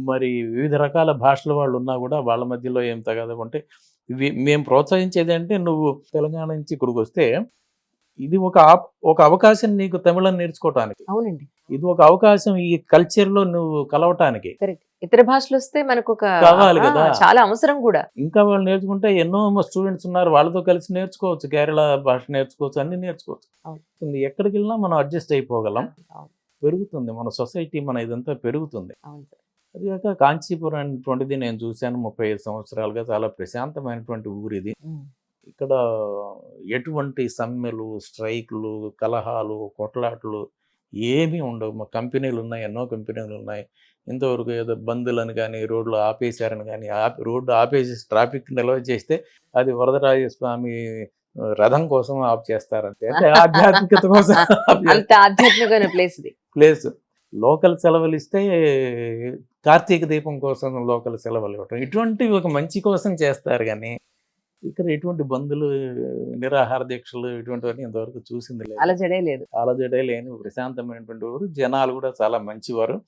మరి వివిధ రకాల భాషల వాళ్ళు ఉన్నా కూడా వాళ్ళ మధ్యలో ఏం తగాదా ఉంటే ఇవి మేము ప్రోత్సహించేది అంటే నువ్వు తెలంగాణ నుంచి ఇక్కడికి వస్తే ఇది ఒక అవకాశం నీకు తమిళం నేర్చుకోవటానికి. అవునండి. ఇది ఒక అవకాశం ఈ కల్చర్‌లో నువ్వు కలవటానికి. కరెక్ట్. ఇతర భాషలు వస్తే మనకొక కావాలి కదా! చాలా అవసరం కూడా. ఇంకా వాళ్ళు నేర్చుకుంటే ఎన్నో స్టూడెంట్స్ ఉన్నారు. వాళ్ళతో కలిసి నేర్చుకోవచ్చు. కేరళ భాష నేర్చుకోవచ్చు. అన్నీ నేర్చుకోవచ్చు. అవును. ఎక్కడికెళ్ళినా మనం అడ్జస్ట్ అయిపోగలం. అవును. పెరుగుతుంది. మన సొసైటీ మన ఇదంతా పెరుగుతుంది. అవును సార్. అది కాక కాంచీపురం అనేటువంటిది నేను చూశాను 35 సంవత్సరాలుగా. చాలా ప్రశాంతమైనటువంటి ఊరిది. ఇక్కడ ఎటువంటి సమ్మెలు, స్ట్రైక్‌లు, కలహాలు, కొట్లాటలు ఏమీ ఉండవు. మా కంపెనీలు ఉన్నాయి. ఎన్నో కంపెనీలు ఉన్నాయి. ఇంతవరకు ఏదో బందులని గాని, రోడ్లు ఆపేశారని గాని, రోడ్డు ఆపేసేసి ట్రాఫిక్ నిల్వ చేస్తే అది వరదరాజస్వామి రథం కోసం ఆఫ్ చేస్తారంతే. అంటే ఆధ్యాత్మికత కోసం అంత ఆధ్యాత్మికమైన ప్లేస్ ఇది. ప్లేస్. లోకల్ సెలవులు ఇస్తే కార్తీక దీపం కోసం లోకల్ సెలవులు ఇవ్వటం. ఇటువంటివి ఒక మంచి కోసం చేస్తారు గానీ, ఇక్కడ ఎటువంటి బందులు, నిరాహార దీక్షలు ఇటువంటివన్నీ ఇంతవరకు చూసింది లేదు. అలజడే లేదు. అలజడే లేని ప్రశాంతమైనటువంటి ఊరు. జనాలు కూడా చాలా మంచివారు.